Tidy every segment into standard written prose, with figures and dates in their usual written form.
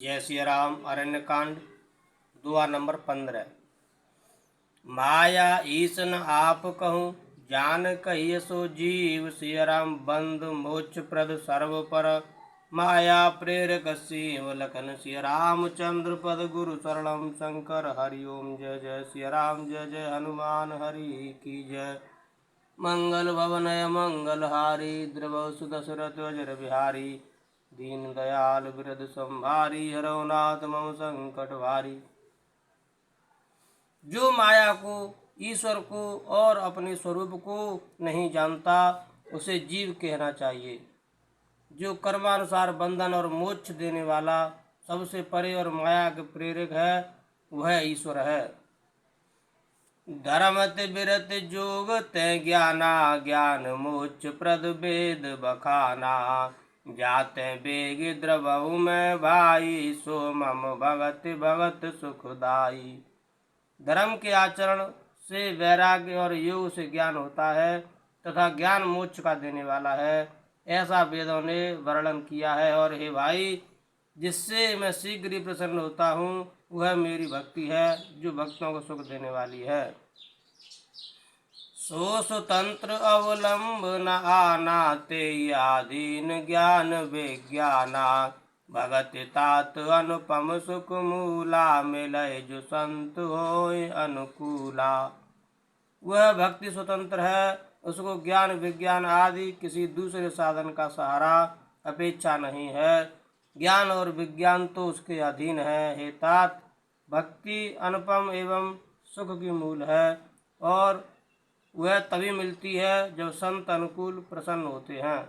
जय श्री राम। अरण्य कांड दुआ नंबर 15। माया ईश न आप कहूँ जान कहिए सो जीव। सिय राम बंधु मोक्ष प्रद सर्व पर। माया प्रेरक शिव लखन सिय रामचंद्र पद गुरु शरणम शंकर हरि ओम। जय जय सिय राम जय जय हनुमान हरि की जय। मंगल भवनय मंगल हारी द्रवौ सुदशरथ अजर बिहारी। दीन दयाल बिरद संभारी हरौ नाथ मम संकट भारी। जो माया को, ईश्वर को और अपने स्वरूप को नहीं जानता उसे जीव कहना चाहिए। जो कर्मानुसार बंधन और मोक्ष देने वाला, सबसे परे और माया के प्रेरक है, वह ईश्वर है। धर्मत बिरत जोग तय ज्ञाना ज्ञान मोक्ष प्रद वेद बखाना। जाते बेग द्रवहु में भाई सो मम भगत भगत सुखदाई। धर्म के आचरण से वैराग्य और योग से ज्ञान होता है तथा ज्ञान मोक्ष का देने वाला है, ऐसा वेदों ने वर्णन किया है। और हे भाई, जिससे मैं शीघ्र ही प्रसन्न होता हूँ वह मेरी भक्ति है जो भक्तों को सुख देने वाली है। सो स्वतंत्र अवलंब न आना ते आधीन ज्ञान विज्ञाना। भगत तात अनुपम सुख मूला मिलय जो संत होय अनुकूला। वह भक्ति स्वतंत्र है, उसको ज्ञान विज्ञान आदि किसी दूसरे साधन का सहारा अपेक्षा नहीं है। ज्ञान और विज्ञान तो उसके अधीन है। हे तात, भक्ति अनुपम एवं सुख की मूल है और वह तभी मिलती है जब संत अनुकूल प्रसन्न होते हैं।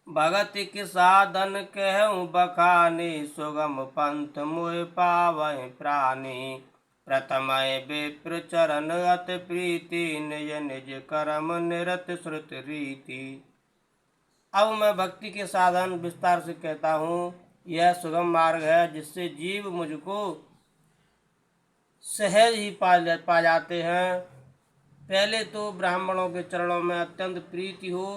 भगति के साधन कहूँ बखाने सुगम पंथ मोह पावै प्राणी। प्रथमय विप्र चरण अति प्रीति निज निज कर्म निरत श्रुत रीति। अब मैं भक्ति के साधन विस्तार से कहता हूँ। यह सुगम मार्ग है जिससे जीव मुझको सहज ही पा जाते हैं। पहले तो ब्राह्मणों के चरणों में अत्यंत प्रीति हो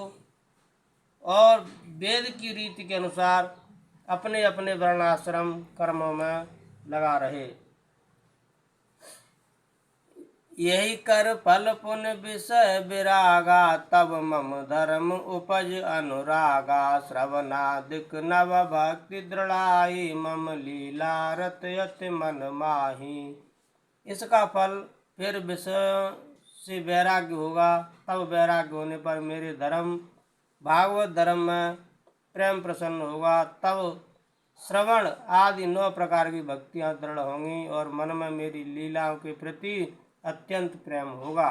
और वेद की रीति के अनुसार अपने अपने वर्णाश्रम कर्मों में लगा रहे। यही कर फल पुण्य विषय विरागा। तब मम धर्म उपज अनुरागा। श्रवणादिक नव भक्ति दृढ़ाई। मम लीला रतयत मन माही। इसका फल फिर विषय से वैराग्य होगा। तब वैराग्य होने पर मेरे धर्म भागवत धर्म में प्रेम प्रसन्न होगा। तब श्रवण आदि 9 प्रकार की भक्तियां दृढ़ होंगी और मन में मेरी लीलाओं के प्रति अत्यंत प्रेम होगा।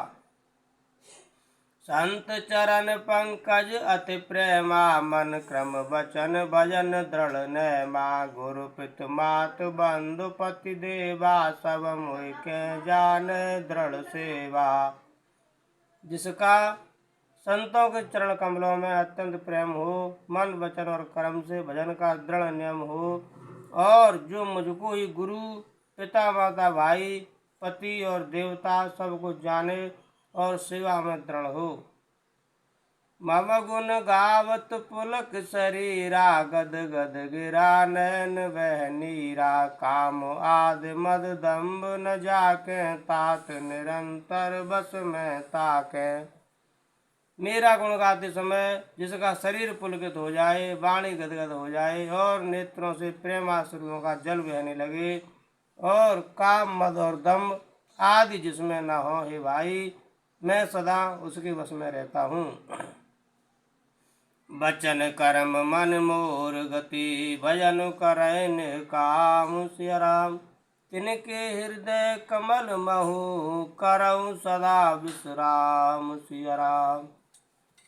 संत चरण पंकज अति प्रेमा। मन क्रम वचन भजन दृढ़ नैमा। गुरु पितु मात बंधु पति देवा। सब मोहि के जान दृढ़ सेवा। जिसका संतों के चरण कमलों में अत्यंत प्रेम हो, मन वचन और कर्म से भजन का दृढ़ नियम हो और जो मुझको ही गुरु पिता माता भाई पति और देवता सबको जाने और सेवा में दृढ़ हो। मम गुण गावत पुलक शरीरा। गद गद गिरा नैन वह नीरा। काम आदि मद दम्भ न जाके। तात निरंतर बस में ताके। मेरा गुण गाते समय जिसका शरीर पुलकित हो जाए, वाणी गदगद हो जाए और नेत्रों से प्रेमाश्रुओं का जल बहने लगे और काम मद और दम्भ आदि जिसमें न हो, हे भाई, मैं सदा उसके वश में रहता हूँ। बचन कर्म मन मोर गति। भजन करय निष्काम। सिय राम तिनके हृदय कमल महु। करऊँ सदा विश्राम। सिय राम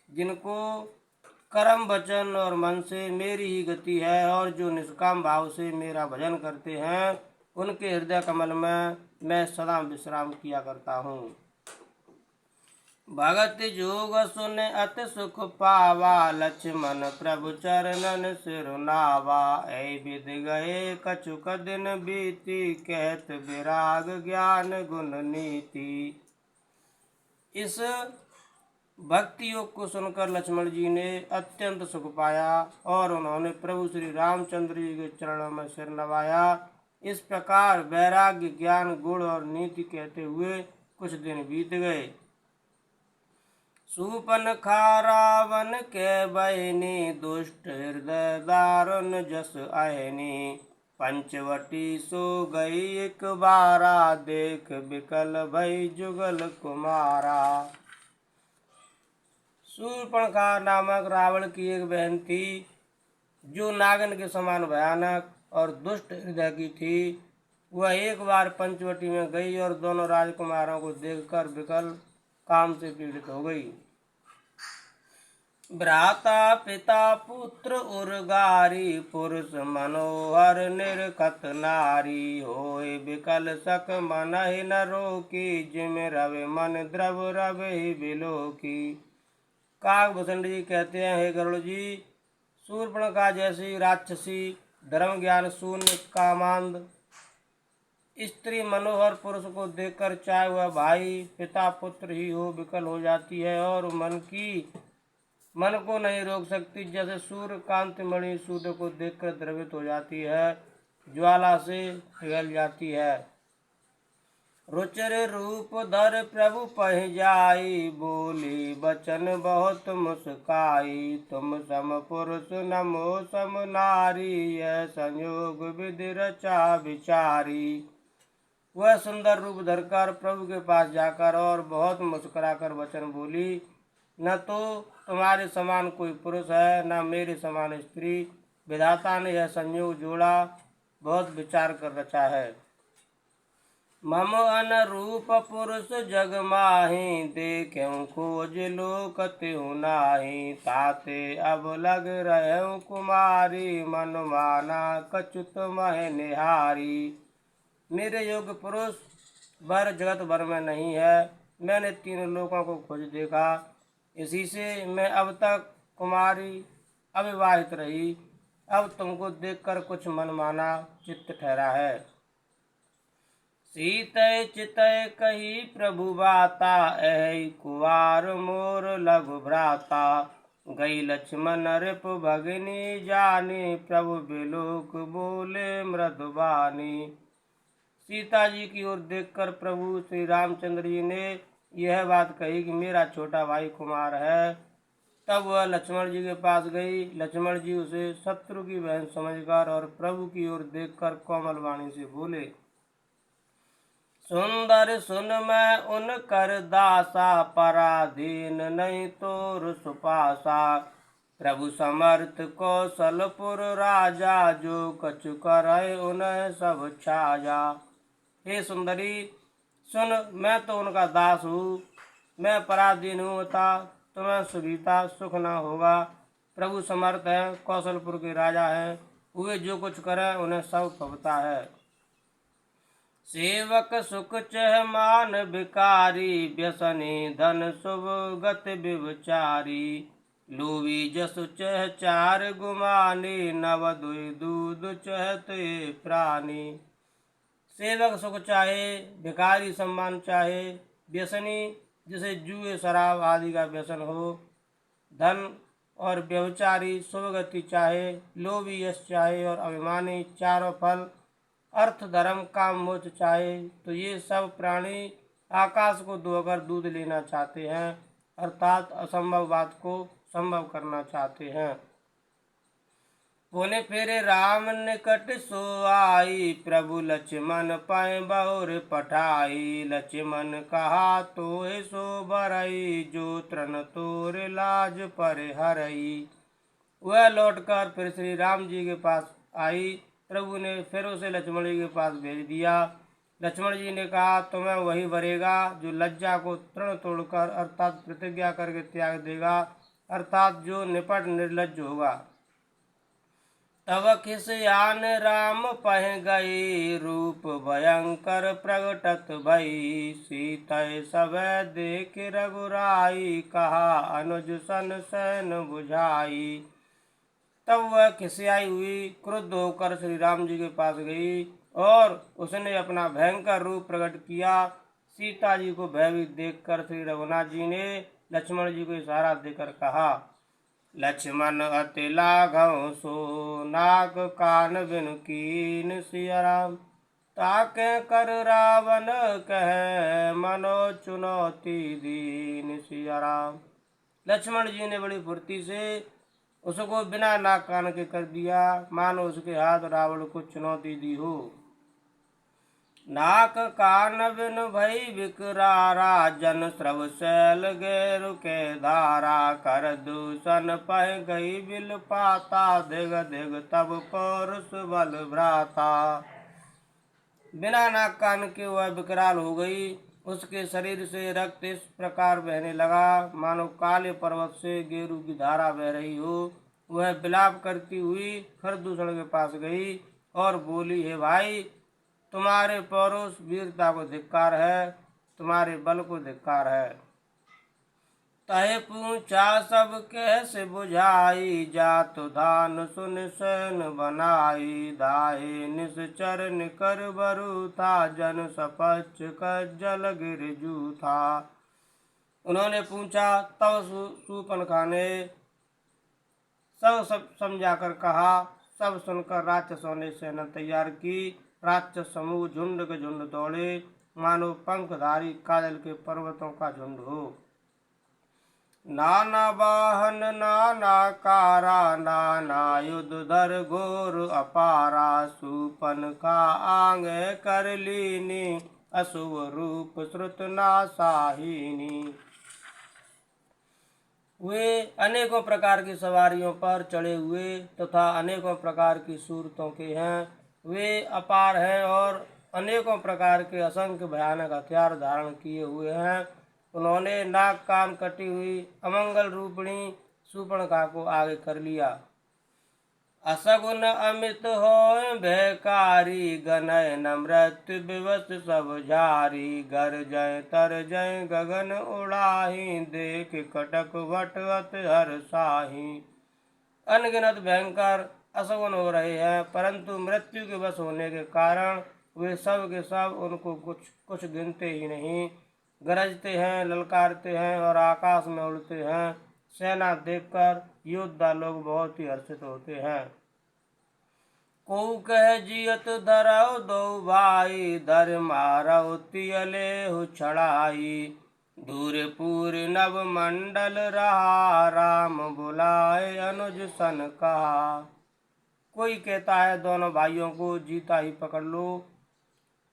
जिनको कर्म वचन और मन से मेरी ही गति है और जो निष्काम भाव से मेरा भजन करते हैं, उनके हृदय कमल में मैं सदा विश्राम किया करता हूँ। भगत जोग सुन अति सुख पावा। लक्ष्मण प्रभु चरणन सिरुनावा। ऐ विद गए कछुक दिन बीती। कहत विराग ज्ञान गुण नीति। इस भक्ति योग को सुनकर लक्ष्मण जी ने अत्यंत सुख पाया और उन्होंने प्रभु श्री रामचंद्र जी के चरणों में सिर नवाया। इस प्रकार वैराग्य, ज्ञान, गुण और नीति कहते हुए कुछ दिन बीत गए। सूपनखा रावण के बहिनी, दुष्ट हृदय दारुण जस अहिनी। पंचवटी सो गई एक बारा, देख बिकल भई जुगल कुमारा। शूर्पणखा नामक रावण की एक बहन थी जो नागन के समान भयानक और दुष्ट हृदय की थी। वह एक बार पंचवटी में गई और दोनों राजकुमारों को देखकर विकल काम से पीड़ित हो गई। भ्राता पिता पुत्र उर्गारी, पुरुष मनोहर निर्खत नारी। होए विकल सक मनहि न रोकी, जिम रवि मन द्रव रवि बिलोकी। काकभूषण जी कहते हैं, हे गरुड़ जी, शूर्पणखा जैसी राक्षसी, धर्म ज्ञान शून्य, कामांध स्त्री मनोहर पुरुष को देखकर चाहे वह भाई, पिता, पुत्र ही हो, विकल हो जाती है और मन को नहीं रोक सकती। जैसे सूर्य कांतिमणि सूर्य को देखकर द्रवित हो जाती है, ज्वाला से पिघल जाती है। रुचिर रूप धर प्रभु पह जाई, बोली बचन बहुत मुस्काई। तुम सम पुरुष नमो सम नारी, यह संयोग विधि रचा विचारी। वह सुंदर रूप धरकर प्रभु के पास जाकर और बहुत मुस्कुराकर वचन बोली, न तो तुम्हारे समान कोई पुरुष है, न मेरे समान स्त्री। विधाता ने यह संयोग जोड़ा, बहुत विचार कर रचा है। मम अनुरूप पुरुष जग माही, देखें खोज लोक त्यू नाही। ताते अब लग रहे कुमारी, मन माना कछुत मह निहारी। मेरे योग्य पुरुष वर जगत भर में नहीं है। मैंने तीनों लोकों को खोज देखा, इसी से मैं अब तक कुमारी अविवाहित रही। अब तुमको देखकर कुछ मनमाना चित्त ठहरा है। सीतय चितय कही प्रभु बाता, ऐ कुवार मोर लघु भ्राता। गई लक्ष्मण रिप भगिनी जानी, प्रभु बिलोक बोले मृदुबानी। सीता जी की ओर देखकर प्रभु श्री रामचंद्र जी ने यह बात कही कि मेरा छोटा भाई कुमार है। तब वह लक्ष्मण जी के पास गई। लक्ष्मण जी उसे शत्रु की बहन समझकर और प्रभु की ओर देखकर कोमल वाणी से बोले, सुंदर सुन मैं उन कर दासा, पराधीन नहीं तोर सुपासा। प्रभु समर्थ कौशलपुर राजा, जो कछु करय उन्हें सब छाजा। हे सुंदरी सुन, मैं तो उनका दास हूँ, मैं पराधीन हूँ, अतः तुम्हें सुविधा सुख न होगा। प्रभु समर्थ है, कौशलपुर के राजा हैं, वे जो कुछ करें उन्हें सब फबता है। सेवक सुख चह मान भिकारी, व्यसनी धन शुभ गति विचारी। लोभी जसु चह चार गुमानी, नव दुई दूध चहते प्राणी। सेवक सुख चाहे, भिखारी सम्मान चाहे, व्यसनी जिसे जुए शराब आदि का व्यसन हो, धन और व्यभिचारी शुभ गति चाहे, लोभी यश चाहे और अभिमानी चारों फल अर्थ धर्म काम मोक्ष चाहे, तो ये सब प्राणी आकाश को धोकर दूध लेना चाहते हैं, अर्थात असंभव बात को संभव करना चाहते हैं। पुनि फिर राम निकट सो आई, प्रभु लक्ष्मण पै बहुर पठाई। लक्ष्मण कहा तो सो बरई, जो तृण तोर लाज पर हरई। वह लौटकर फिर श्री राम जी के पास आई। प्रभु ने फिर उसे लक्ष्मण जी के पास भेज दिया। लक्ष्मण जी ने कहा, तुम्हें वही वरेगा जो लज्जा को तृण तोड़कर अर्थात प्रतिज्ञा करके त्याग देगा, अर्थात जो निपट निर्लज्ज होगा। तब खिसियान राम पह गई, रूप भयंकर प्रगटत भई। सीतय सब देख रघुराई, कहा अनुज सन सैन बुझाई। तब वह खिसियाई हुई क्रुद्ध होकर श्री राम जी के पास गई और उसने अपना भयंकर रूप प्रकट किया। सीता जी को भयभीत देखकर श्री रघुनाथ जी ने लक्ष्मण जी को इशारा देकर कहा, लक्ष्मण अति लाघव सो नाग कान बिनु कीन सिया राम, ताके कर रावण कह मनो चुनौती दीन सिया राम। लक्ष्मण जी ने बड़ी फुर्ती से उसको बिना नाक कान के कर दिया, मानो उसके हाथ रावण को चुनौती दी हो। नाक कान बिन भई विकरारा, जन स्रव शैल गैरु के धारा, कर दूषण पह गई बिल पाता, दिग दिग तब पौरुष बल भ्राता। बिना नाक कान के वह विकराल हो गई, उसके शरीर से रक्त इस प्रकार बहने लगा मानो काले पर्वत से गेरू की धारा बह रही हो। वह विलाप करती हुई खरदूषण के पास गई और बोली, हे भाई, तुम्हारे पौरुष वीरता को धिक्कार है, तुम्हारे बल को धिक्कार है। तहे पूछा सब कैसे बुझाई, जात धान सुन सैन बनाई, दाहे निश्चर निकर बरु था, जन सपच कज्जल गिरजू था। उन्होंने पूछा, तब शूर्पणखा ने सब समझाकर कहा। सब सुनकर राक्षसों ने सेना तैयार की। राक्षस समूह झुंड के झुंड दौड़े, मानो पंखधारी काजल के पर्वतों का झुंड हो। नाना वाहन नाना कारा, नाना युद्ध धर घोर अपारा, शूर्पण का आंग कर लीनी, अशुभ रूप श्रुत नासाहिनी। वे अनेकों प्रकार की सवारियों पर चढ़े हुए तथा अनेकों प्रकार की सूरतों के हैं। वे अपार हैं और अनेकों प्रकार के असंख्य भयानक हथियार धारण किए हुए हैं। उन्होंने नाक कान कटी हुई अमंगल रूपिणी शूर्पणखा को आगे कर लिया। असगुन अमित होय भयकारी, गनय न मृत्यु विवश सब झारी, गर जय तर जय गगन उड़ाही, देख कटक भट अति हर्षाही। अनगिनत भयंकर असगुन हो रहे हैं, परंतु मृत्यु के वश होने के कारण वे सब के सब उनको कुछ गिनते ही नहीं। गरजते हैं, ललकारते हैं और आकाश में उड़ते हैं। सेना देखकर योद्धा लोग बहुत ही हर्षित होते हैं। को कह जियत धरौ दो भाई, धर मारौ तियले छड़ाई, दूर पूर नव मंडल रहा, राम बुलाए अनुज सन कहा। कोई कहता है, दोनों भाइयों को जीता ही पकड़ लो,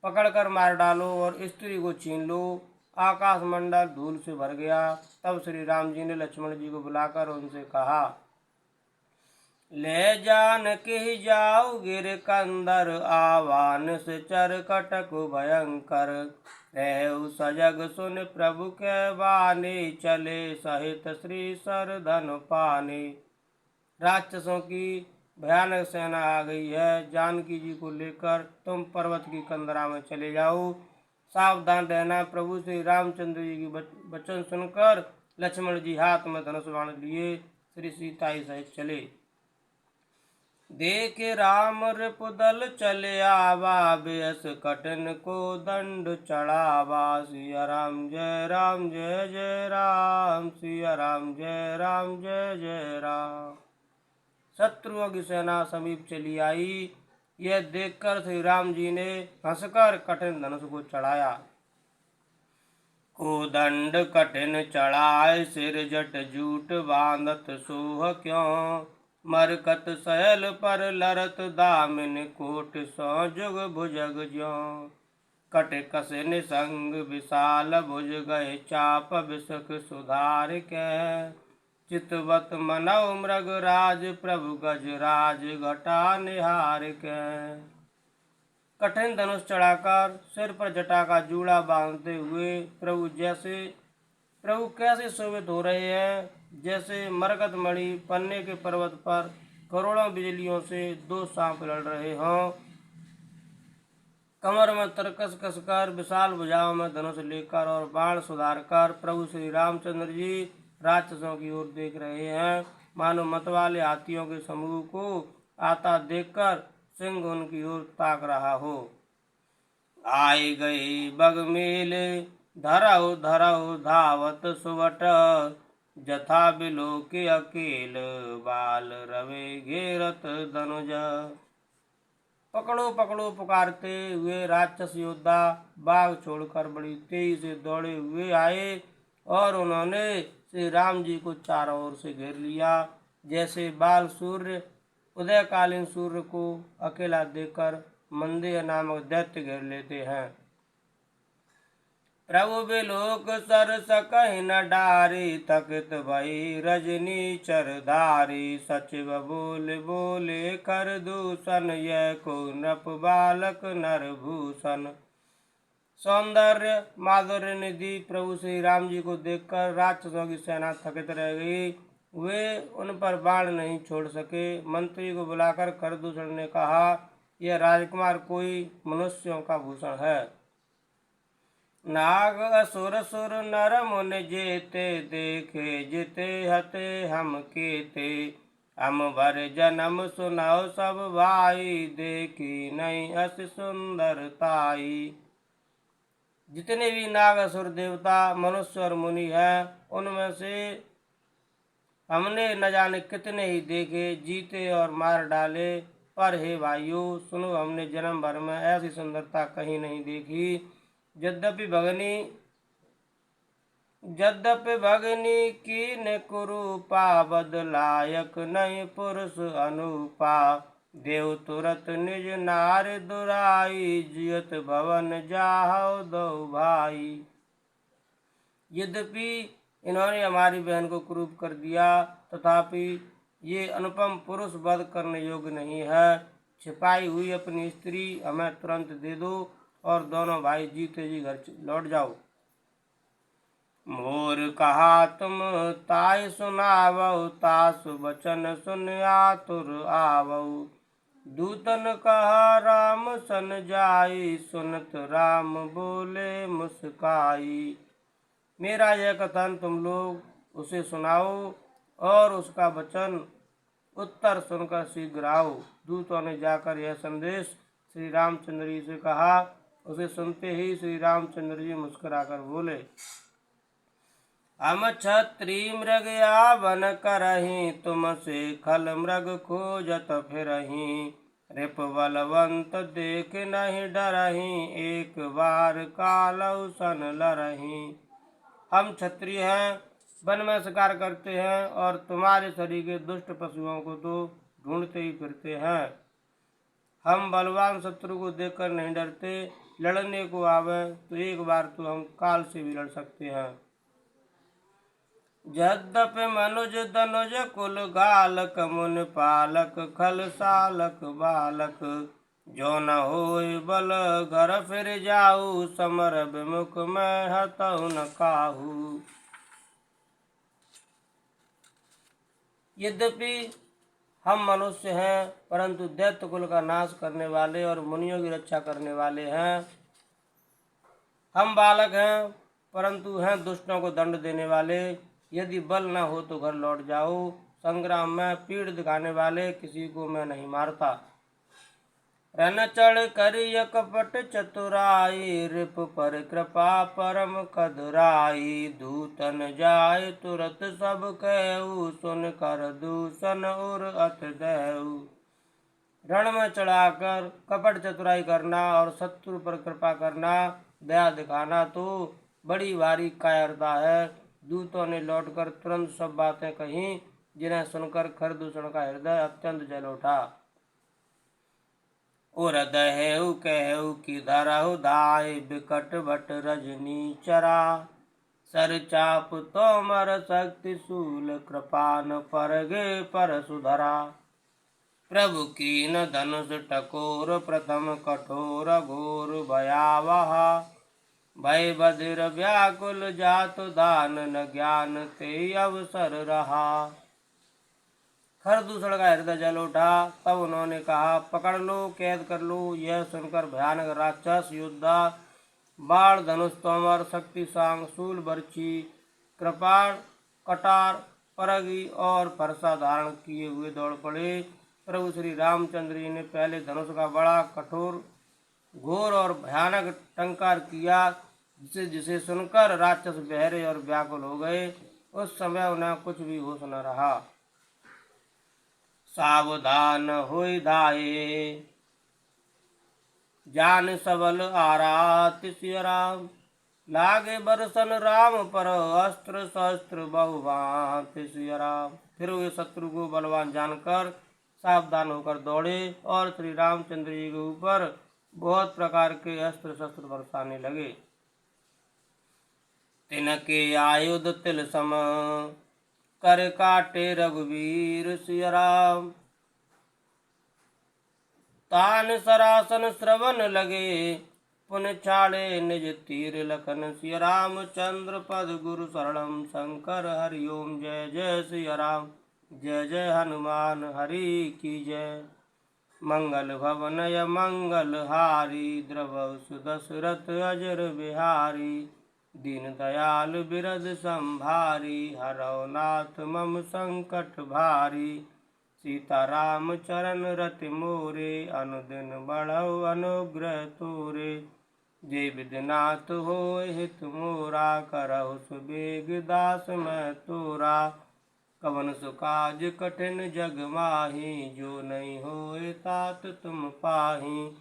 पकड़कर मार डालो और स्त्री को छीन लो। आकाश मंडल धूल से भर गया। तब श्री राम जी ने लक्ष्मण जी को बुलाकर उनसे कहा, ले जान के जाओ गिर कंदर, आवान से चर कटक भयंकर, रहु सजग सुन प्रभु के बानी, चले सहित श्री सर धन पानी। राक्षसों की भयानक सेना आ गई है। जानकी जी को लेकर तुम पर्वत की कंदरा में चले जाओ। सावधान रहना। प्रभु श्री रामचंद्र जी की वचन सुनकर लक्ष्मण जी हाथ में धनुष बाण लिए श्री सीता ही सहित चले। देख राम रिपुदल चले आवा, बेस कठिन को दंड चढ़ावा, सिया राम जय राम जय जय राम, सिया राम जय राम जय जय राम। शत्रुओं की सेना समीप चली आई। यह देखकर श्री राम जी ने हंसकर कठिन धनुष को चढ़ाया। को दंड कठिन चढ़ाए, सिर जट जूट बांधत सोह क्यों, मरकत सहल पर लरत दामिन, कोट सौ जुग भुजग ज्यों, कट कस निसंग विशाल भुज, गए चाप विसख सुधार के, चितवत मनौ मृग राज, प्रभु गजराज घटा निहार के। कठिन धनुष चढ़ाकर सिर पर जटा का जूड़ा बांधते हुए प्रभु कैसे शोभित हो रहे हैं, जैसे मरकत मणि पन्ने के पर्वत पर करोड़ों बिजलियों से दो सांप लड़ रहे हों। कमर में तरकस कसकर विशाल भुजाओं में धनुष लेकर और बाण सुधार कर प्रभु श्री रामचंद्र जी राक्षसों की ओर देख रहे हैं। मानो मतवाले हाथियों के समूह को आता देखकर सिंह उनकी ओर ताक रहा हो। आए गए बग मेल धरऊ धरऊ धावत सुवट, जथा बिलोके अकेल, बाल रवे घेरत धनुज। पकड़ो पकड़ो पुकारते हुए राक्षस योद्धा बाघ छोड़कर बड़ी तेजी से दौड़े हुए आए और उन्होंने श्री राम जी को चारों ओर से घेर लिया, जैसे बाल सूर्य उदयकालीन सूर्य को अकेला देखकर मंदेय नामक दैत्य घेर लेते हैं। प्रभु बिलोक सर सकहि न डारी, थकित भई रजनी चरधारी, सचिव बोले बोले कर दूषण, यह को नृप बालक नर भूषण। सौंदर्य माधुर्य निधि प्रभु श्री राम जी को देखकर राक्षसों की सेना थकित रह गई। वे उन पर बाण नहीं छोड़ सके। मंत्री को बुलाकर खरदूषण ने कहा, यह राजकुमार कोई मनुष्यों का भूषण है। नाग असुर सुर नर मुनि जेते, देखे जिते हते हम केते, हम भर जन्म सुनाओ सब भाई, देखी नहीं अस सुंदरताई। जितने भी नाग असुर देवता मनुष्य और मुनि हैं, उनमें से हमने न जाने कितने ही देखे, जीते और मार डाले, पर हे भाइयों सुनो, हमने जन्म भर में ऐसी सुंदरता कहीं नहीं देखी। यद्यपि भगनी की न कुरूपा, बदलायक नहीं पुरुष अनुपा, देव तुरत निज नार दुराई, जियत भवन जाहौ दो भाई। यद्यपि इन्होंने हमारी बहन को कुरूप कर दिया, तथापि ये अनुपम पुरुष वध करने योग्य नहीं है। छिपाई हुई अपनी स्त्री हमें तुरंत दे दो और दोनों भाई जीते जी घर लौट जाओ। मोर कहा तुम ताय सुनावो, तासु बचन सुन आतुर आवो, दूतन कहा राम सन जाई, सुनत राम बोले मुस्काई। मेरा यह कथन तुम लोग उसे सुनाओ और उसका वचन उत्तर सुनकर शीघ्र आओ। दूतों ने जाकर यह संदेश श्री रामचंद्र जी से कहा। उसे सुनते ही श्री रामचंद्र जी मुस्कुराकर बोले, हम क्षत्रिय मृग यावन करहीं, तुमसे खल मृग खोजत फिरहीं, रिप बलवंत देख नहीं डरहीं, एक बार कालौ सन लरहीं। हम क्षत्रिय हैं, वन में शिकार करते हैं और तुम्हारे शरीर के दुष्ट पशुओं को तो ढूंढते ही फिरते हैं। हम बलवान शत्रु को देखकर नहीं डरते, लड़ने को आवे तो एक बार तो हम काल से भी लड़ सकते हैं। यद्यपि मनुज धनुज कुल गालक, मुन पालक खल सालक बालक, जो न होय बल घर फिर जाऊ, समर विमुख मैं हतौ न काहू। यद्यपि हम मनुष्य हैं, परंतु दैत्य कुल का नाश करने वाले और मुनियों की रक्षा करने वाले हैं। हम बालक हैं, परंतु हैं दुष्टों को दंड देने वाले। यदि बल न हो तो घर लौट जाओ। संग्राम में पीड़ दिखाने वाले किसी को मैं नहीं मारता। रन चढ़ करिय कपट चतुराई, रिप पर कृपा परम कदराई, दूतन जाय तुरत सब कहू, सुन कर दूषण उर अत देहु। रण में चढ़ाकर कपट चतुराई करना और शत्रु पर कृपा करना, दया दिखाना तो बड़ी भारी कायरता है। दूतों ने लौटकर तुरंत सब बातें कहीं, जिन्हें सुनकर खरदूषण का हृदय अत्यंत जल उठा। और दहेउ कहु कि धरहु धाय, बिकट भट रजनी चरा, सर चाप तोमर शक्ति शूल, कृपान परगे पर सुधरा। प्रभु कीन धनुष टकोर, प्रथम कठोर घोर भयावह, भय बधिर व्याकुल जातु दान, न ज्ञान ते अवसर रहा। खरदूषण का हृदय जल उठा। तब उन्होंने कहा, पकड़ लो, कैद कर लो। यह सुनकर भयानक राक्षस योद्धा बाण धनुष तोमर शक्ति सांग शूल बर्छी कृपाण कटार परगी और फरसा धारण किए हुए दौड़ पड़े। प्रभु श्री रामचंद्र जी ने पहले धनुष का बड़ा कठोर घोर और भयानक टंकार किया, जिसे सुनकर राक्षस बहरे और व्याकुल हो गए। उस समय उन्हें कुछ भी होश न रहा। सावधान होई धाये, जान सबल आरात सिय राम। लागे बरसन राम पर, अस्त्र शस्त्र बहुभांत सिय राम। फिर वे शत्रु को बलवान जानकर सावधान होकर दौड़े और श्री रामचंद्र जी के ऊपर बहुत प्रकार के अस्त्र शस्त्र बरसाने लगे। तिनके आयुध तिल सम, कर काटे रघुवीर सिय राम। तान सरासन श्रवण लगे, पुन छाड़े निज तीर लखन। सिय रामचंद्र पद गुरु शरणम, शंकर हरि ओम। जय जय सिय राम, जय जय हनुमान हरि की जय। मंगल भवनय मंगल हारी, द्रवहु सुदशरथ अजर बिहारी। दीन दयाल बिरद संभारी, हरौ नाथ मम संकट भारी। सीताराम चरण रति मोरे, अनुदिन बढ़ऊ अनुग्रह तोरे। जय विद्यनाथ होय हित मोरा, करहु सुबेग दास मैं तोरा। कवन सुकाज कठिन जग माही, जो नहीं होय तात तुम पाही।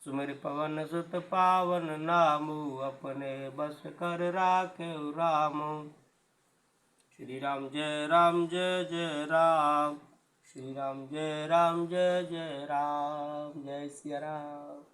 सुमिर पवन सुत पावन नामु, अपने बस कर राखेउ रामु। श्री राम जय जय राम। श्री राम जय जय राम। जय सिया राम।